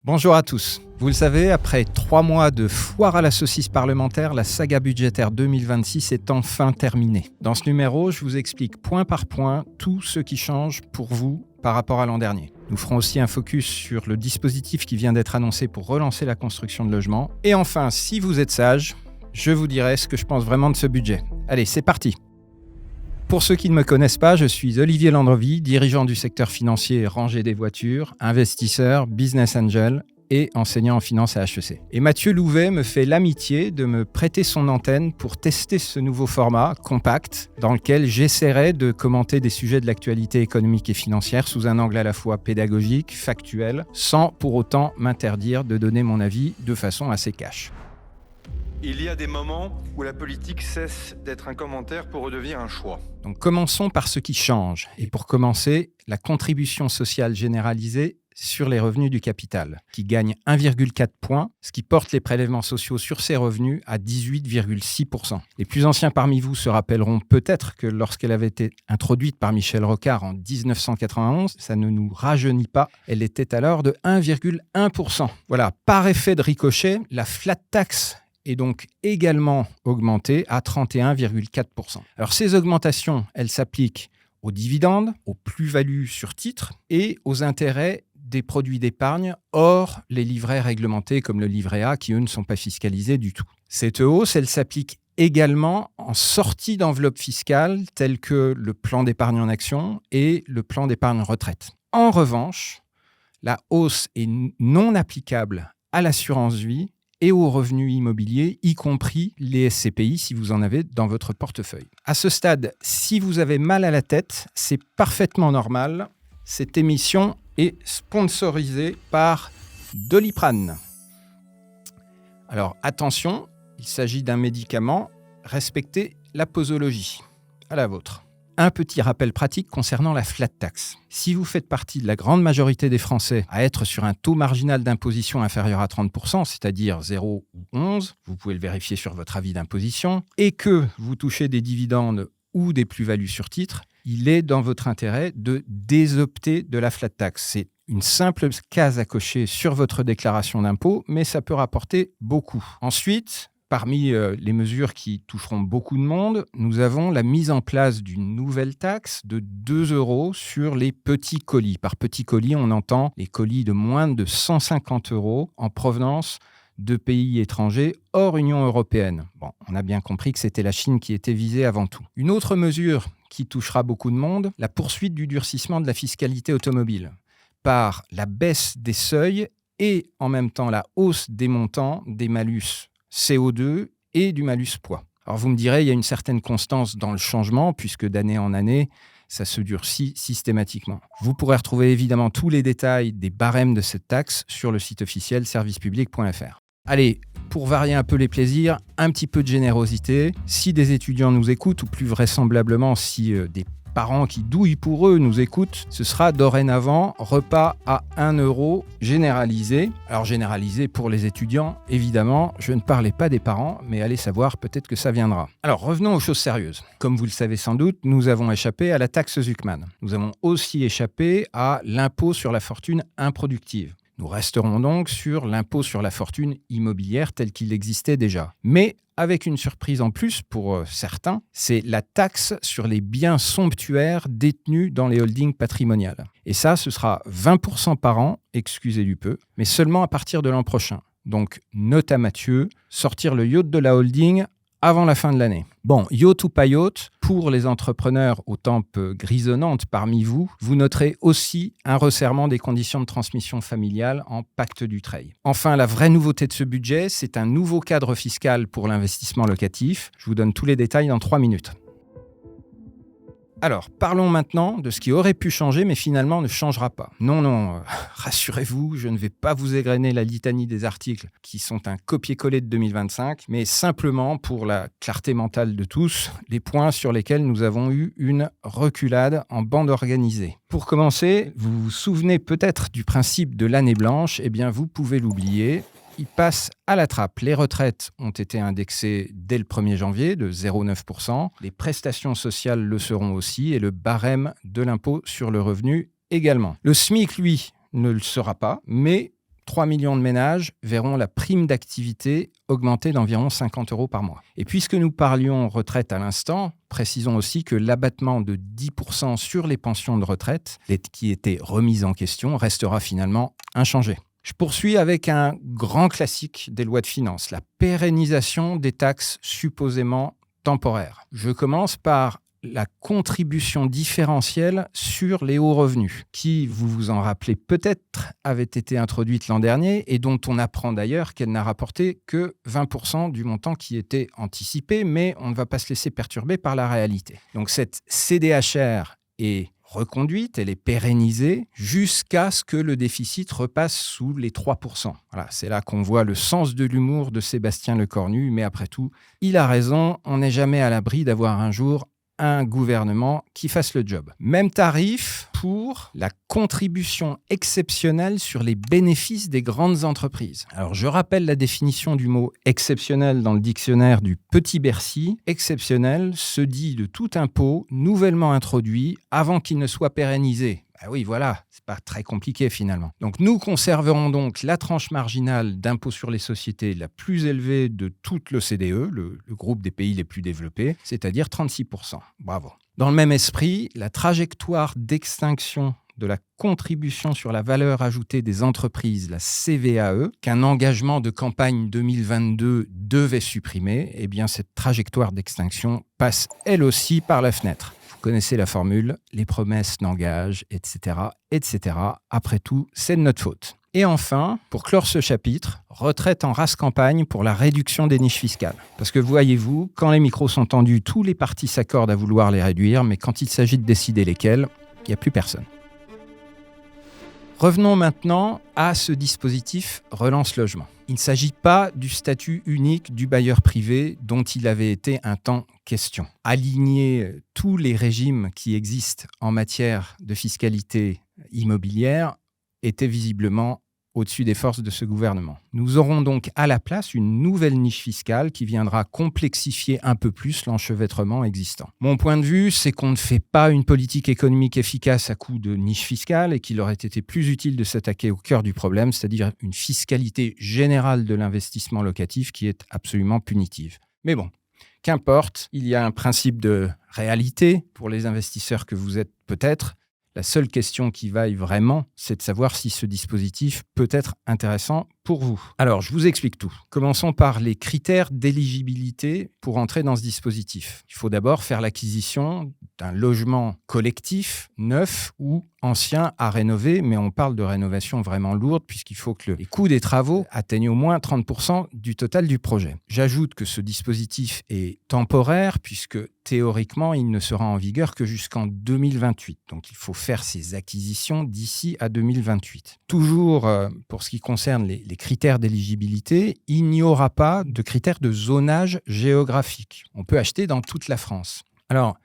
Bonjour à tous. Vous le savez, après 3 mois de foire à la saucisse parlementaire, la saga budgétaire 2026 est enfin terminée. Dans ce numéro, je vous explique point par point tout ce qui change pour vous par rapport à l'an dernier. Nous ferons aussi un focus sur le dispositif qui vient d'être annoncé pour relancer la construction de logements. Et enfin, si vous êtes sage, je vous dirai ce que je pense vraiment de ce budget. Allez, c'est parti. Pour ceux qui ne me connaissent pas, je suis Olivier Landrevi, dirigeant du secteur financier rangé des voitures, investisseur, business angel et enseignant en finance à HEC. Et Mathieu Louvet me fait l'amitié de me prêter son antenne pour tester ce nouveau format compact dans lequel j'essaierai de commenter des sujets de l'actualité économique et financière sous un angle à la fois pédagogique, factuel, sans pour autant m'interdire de donner mon avis de façon assez cash. Il y a des moments où la politique cesse d'être un commentaire pour redevenir un choix. Donc commençons par ce qui change. Et pour commencer, la contribution sociale généralisée sur les revenus du capital, qui gagne 1,4 points, ce qui porte les prélèvements sociaux sur ces revenus à 18,6%. Les plus anciens parmi vous se rappelleront peut-être que lorsqu'elle avait été introduite par Michel Rocard en 1991, ça ne nous rajeunit pas, elle était alors de 1,1%. Voilà, par effet de ricochet, la flat tax est donc également augmentée à 31,4%. Alors ces augmentations, elles s'appliquent aux dividendes, aux plus-values sur titres et aux intérêts des produits d'épargne hors les livrets réglementés comme le livret A qui, eux, ne sont pas fiscalisés du tout. Cette hausse, elle s'applique également en sortie d'enveloppe fiscale telles que le plan d'épargne en action et le plan d'épargne retraite. En revanche, la hausse est non applicable à l'assurance vie et aux revenus immobiliers, y compris les SCPI si vous en avez dans votre portefeuille. À ce stade, si vous avez mal à la tête, c'est parfaitement normal. Cette émission est sponsorisée par Doliprane. Alors attention, il s'agit d'un médicament, respectez la posologie. À la vôtre. Un petit rappel pratique concernant la flat tax. Si vous faites partie de la grande majorité des Français à être sur un taux marginal d'imposition inférieur à 30%, c'est-à-dire 0 ou 11, vous pouvez le vérifier sur votre avis d'imposition, et que vous touchez des dividendes ou des plus-values sur titre, il est dans votre intérêt de désopter de la flat tax. C'est une simple case à cocher sur votre déclaration d'impôt, mais ça peut rapporter beaucoup. Ensuite, parmi les mesures qui toucheront beaucoup de monde, nous avons la mise en place d'une nouvelle taxe de 2 € sur les petits colis. Par petits colis, on entend les colis de moins de 150 € en provenance de pays étrangers hors Union européenne. Bon, on a bien compris que c'était la Chine qui était visée avant tout. Une autre mesure qui touchera beaucoup de monde, la poursuite du durcissement de la fiscalité automobile par la baisse des seuils et en même temps la hausse des montants des malus CO2 et du malus poids. Alors vous me direz, il y a une certaine constance dans le changement puisque d'année en année, ça se durcit systématiquement. Vous pourrez retrouver évidemment tous les détails des barèmes de cette taxe sur le site officiel servicepublic.fr. Allez, pour varier un peu les plaisirs, un petit peu de générosité. Si des étudiants nous écoutent, ou plus vraisemblablement si des parents qui douillent pour eux nous écoutent, ce sera dorénavant repas à 1 € généralisé. Alors généralisé pour les étudiants, évidemment, je ne parlais pas des parents, mais allez savoir, peut-être que ça viendra. Alors revenons aux choses sérieuses. Comme vous le savez sans doute, nous avons échappé à la taxe Zuckman. Nous avons aussi échappé à l'impôt sur la fortune improductive. Nous resterons donc sur l'impôt sur la fortune immobilière tel qu'il existait déjà. Mais avec une surprise en plus pour certains, c'est la taxe sur les biens somptuaires détenus dans les holdings patrimoniales. Et ça, ce sera 20% par an, excusez du peu, mais seulement à partir de l'an prochain. Donc, note à Mathieu, sortir le yacht de la holding avant la fin de l'année. Bon, yacht ou pas yacht, pour les entrepreneurs aux tempes grisonnantes parmi vous, vous noterez aussi un resserrement des conditions de transmission familiale en pacte Dutreil. Enfin, la vraie nouveauté de ce budget, c'est un nouveau cadre fiscal pour l'investissement locatif. Je vous donne tous les détails dans 3 minutes. Alors, parlons maintenant de ce qui aurait pu changer, mais finalement ne changera pas. Non, rassurez-vous, je ne vais pas vous égrener la litanie des articles qui sont un copier-coller de 2025, mais simplement, pour la clarté mentale de tous, les points sur lesquels nous avons eu une reculade en bande organisée. Pour commencer, vous vous souvenez peut-être du principe de l'année blanche, eh bien vous pouvez l'oublier. Il passe à la trappe. Les retraites ont été indexées dès le 1er janvier de 0,9%. Les prestations sociales le seront aussi et le barème de l'impôt sur le revenu également. Le SMIC, lui, ne le sera pas, mais 3 millions de ménages verront la prime d'activité augmenter d'environ 50 € par mois. Et puisque nous parlions retraite à l'instant, précisons aussi que l'abattement de 10% sur les pensions de retraite, qui était remise en question, restera finalement inchangé. Je poursuis avec un grand classique des lois de finances, la pérennisation des taxes supposément temporaires. Je commence par la contribution différentielle sur les hauts revenus, qui, vous vous en rappelez peut-être, avait été introduite l'an dernier et dont on apprend d'ailleurs qu'elle n'a rapporté que 20% du montant qui était anticipé, mais on ne va pas se laisser perturber par la réalité. Donc cette CDHR est reconduite, elle est pérennisée jusqu'à ce que le déficit repasse sous les 3%. Voilà, c'est là qu'on voit le sens de l'humour de Sébastien Lecornu, mais après tout, il a raison, on n'est jamais à l'abri d'avoir un jour un gouvernement qui fasse le job. Même tarif pour la contribution exceptionnelle sur les bénéfices des grandes entreprises. Alors, je rappelle la définition du mot exceptionnel dans le dictionnaire du Petit Bercy. Exceptionnel se dit de tout impôt nouvellement introduit avant qu'il ne soit pérennisé. Ah oui, voilà, c'est pas très compliqué finalement. Donc nous conserverons donc la tranche marginale d'impôt sur les sociétés la plus élevée de toute l'OCDE, le groupe des pays les plus développés, c'est-à-dire 36%. Bravo. Dans le même esprit, la trajectoire d'extinction de la contribution sur la valeur ajoutée des entreprises, la CVAE, qu'un engagement de campagne 2022 devait supprimer, eh bien cette trajectoire d'extinction passe elle aussi par la fenêtre. Vous connaissez la formule, les promesses n'engagent, etc., etc. Après tout, c'est de notre faute. Et enfin, pour clore ce chapitre, retraite en race campagne pour la réduction des niches fiscales. Parce que voyez-vous, quand les micros sont tendus, tous les partis s'accordent à vouloir les réduire, mais quand il s'agit de décider lesquels, il n'y a plus personne. Revenons maintenant à ce dispositif Relance Logement. Il ne s'agit pas du statut unique du bailleur privé dont il avait été un temps question. Aligner tous les régimes qui existent en matière de fiscalité immobilière était visiblement au-dessus des forces de ce gouvernement. Nous aurons donc à la place une nouvelle niche fiscale qui viendra complexifier un peu plus l'enchevêtrement existant. Mon point de vue, c'est qu'on ne fait pas une politique économique efficace à coup de niche fiscale et qu'il aurait été plus utile de s'attaquer au cœur du problème, c'est-à-dire une fiscalité générale de l'investissement locatif qui est absolument punitive. Mais bon, qu'importe, il y a un principe de réalité pour les investisseurs que vous êtes peut-être. La seule question qui vaille vraiment, c'est de savoir si ce dispositif peut être intéressant pour vous. Alors, je vous explique tout. Commençons par les critères d'éligibilité pour entrer dans ce dispositif. Il faut d'abord faire l'acquisition d'un logement collectif, neuf ou ancien à rénover, mais on parle de rénovation vraiment lourde puisqu'il faut que les coûts des travaux atteignent au moins 30% du total du projet. J'ajoute que ce dispositif est temporaire puisque théoriquement, il ne sera en vigueur que jusqu'en 2028. Donc, il faut faire ces acquisitions d'ici à 2028. Toujours pour ce qui concerne les critères d'éligibilité, il n'y aura pas de critères de zonage géographique. On peut acheter dans toute la France. Alors,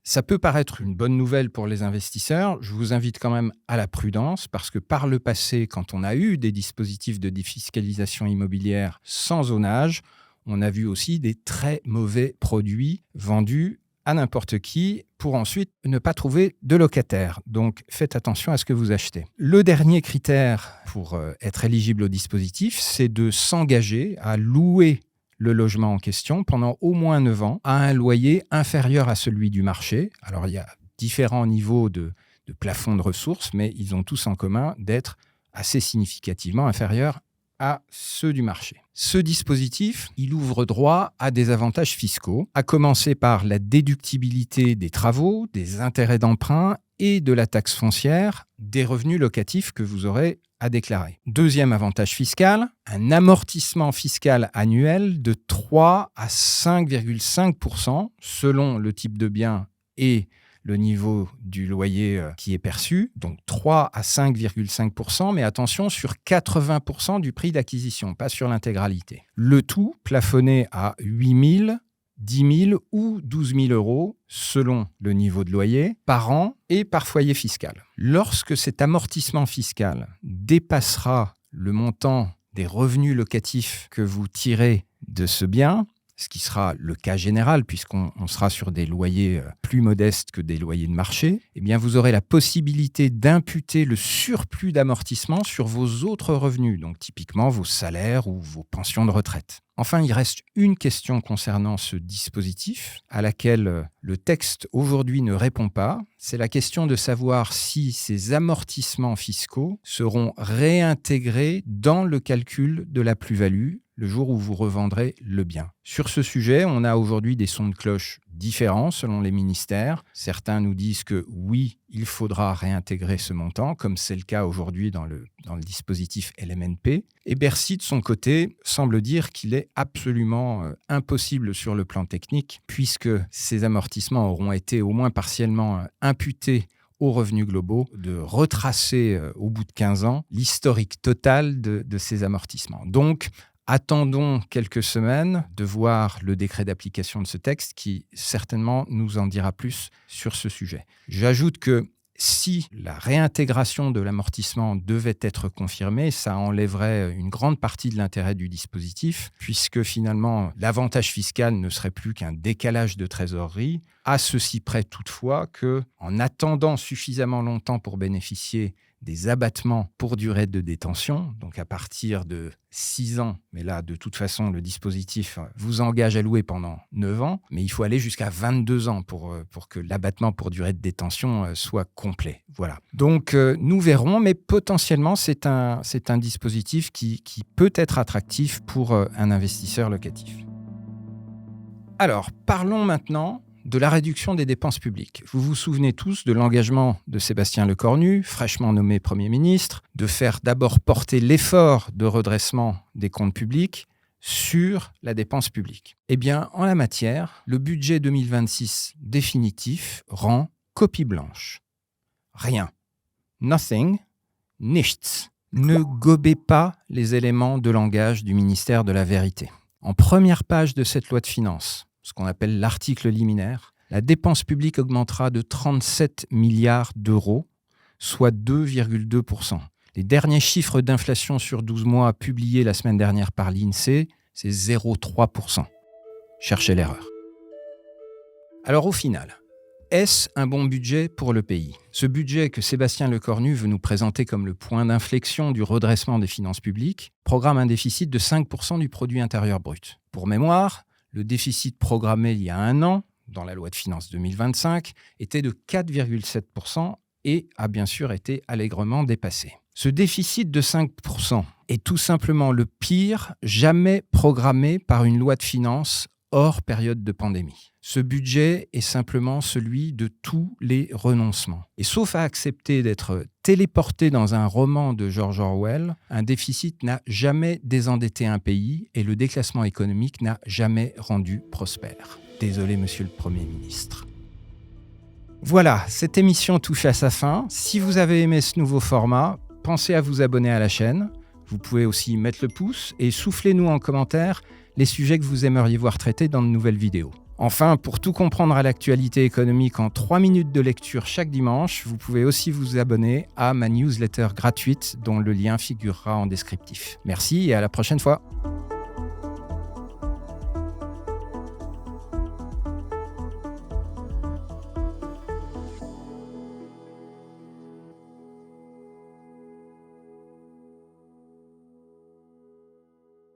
ça peut paraître une bonne nouvelle pour les investisseurs. Je vous invite quand même à la prudence parce que par le passé, quand on a eu des dispositifs de défiscalisation immobilière sans zonage, on a vu aussi des très mauvais produits vendus à n'importe qui pour ensuite ne pas trouver de locataires. Donc, faites attention à ce que vous achetez. Le dernier critère pour être éligible au dispositif, c'est de s'engager à louer le logement en question pendant au moins 9 ans à un loyer inférieur à celui du marché. Alors, il y a différents niveaux de plafond de ressources, mais ils ont tous en commun d'être assez significativement inférieurs à ceux du marché. Ce dispositif, il ouvre droit à des avantages fiscaux, à commencer par la déductibilité des travaux, des intérêts d'emprunt et de la taxe foncière, des revenus locatifs que vous aurez à déclarer. Deuxième avantage fiscal, un amortissement fiscal annuel de 3 à 5,5% selon le type de bien et le niveau du loyer qui est perçu, donc 3 à 5,5%, mais attention, sur 80% du prix d'acquisition, pas sur l'intégralité. Le tout plafonné à 8 000, 10 000 ou 12 000 euros, selon le niveau de loyer, par an et par foyer fiscal. Lorsque cet amortissement fiscal dépassera le montant des revenus locatifs que vous tirez de ce bien, ce qui sera le cas général puisqu'on sera sur des loyers plus modestes que des loyers de marché, eh bien vous aurez la possibilité d'imputer le surplus d'amortissement sur vos autres revenus, donc typiquement vos salaires ou vos pensions de retraite. Enfin, il reste une question concernant ce dispositif à laquelle le texte aujourd'hui ne répond pas. C'est la question de savoir si ces amortissements fiscaux seront réintégrés dans le calcul de la plus-value le jour où vous revendrez le bien. Sur ce sujet, on a aujourd'hui des sons de cloche différents selon les ministères. Certains nous disent que oui, il faudra réintégrer ce montant, comme c'est le cas aujourd'hui dans le dispositif LMNP. Et Bercy, de son côté, semble dire qu'il est absolument impossible sur le plan technique, puisque ces amortissements auront été au moins partiellement imputés aux revenus globaux, de retracer au bout de 15 ans l'historique total de ces amortissements. Donc, attendons quelques semaines de voir le décret d'application de ce texte qui certainement nous en dira plus sur ce sujet. J'ajoute que si la réintégration de l'amortissement devait être confirmée, ça enlèverait une grande partie de l'intérêt du dispositif, puisque finalement, l'avantage fiscal ne serait plus qu'un décalage de trésorerie, à ceci près toutefois qu'en attendant suffisamment longtemps pour bénéficier des abattements pour durée de détention, donc à partir de 6 ans, mais là, de toute façon, le dispositif vous engage à louer pendant 9 ans, mais il faut aller jusqu'à 22 ans pour que l'abattement pour durée de détention soit complet. Voilà. Donc, nous verrons, mais potentiellement, c'est un dispositif qui peut être attractif pour un investisseur locatif. Alors, parlons maintenant de la réduction des dépenses publiques. Vous vous souvenez tous de l'engagement de Sébastien Lecornu, fraîchement nommé Premier ministre, de faire d'abord porter l'effort de redressement des comptes publics sur la dépense publique. Eh bien, en la matière, le budget 2026 définitif rend copie blanche. Rien. Nothing. Nichts. Ne gobez pas les éléments de langage du ministère de la Vérité. En première page de cette loi de finances, ce qu'on appelle l'article liminaire, la dépense publique augmentera de 37 milliards d'euros, soit 2,2%. Les derniers chiffres d'inflation sur 12 mois publiés la semaine dernière par l'INSEE, c'est 0,3%. Cherchez l'erreur. Alors au final, est-ce un bon budget pour le pays ? Ce budget que Sébastien Lecornu veut nous présenter comme le point d'inflexion du redressement des finances publiques programme un déficit de 5% du produit intérieur brut. Pour mémoire, le déficit programmé il y a 1 an, dans la loi de finances 2025, était de 4,7% et a bien sûr été allègrement dépassé. Ce déficit de 5% est tout simplement le pire jamais programmé par une loi de finances hors période de pandémie. Ce budget est simplement celui de tous les renoncements. Et sauf à accepter d'être téléporté dans un roman de George Orwell, un déficit n'a jamais désendetté un pays et le déclassement économique n'a jamais rendu prospère. Désolé, monsieur le Premier ministre. Voilà, cette émission touche à sa fin. Si vous avez aimé ce nouveau format, pensez à vous abonner à la chaîne. Vous pouvez aussi mettre le pouce et soufflez-nous en commentaire les sujets que vous aimeriez voir traités dans de nouvelles vidéos. Enfin, pour tout comprendre à l'actualité économique en 3 minutes de lecture chaque dimanche, vous pouvez aussi vous abonner à ma newsletter gratuite dont le lien figurera en descriptif. Merci et à la prochaine fois.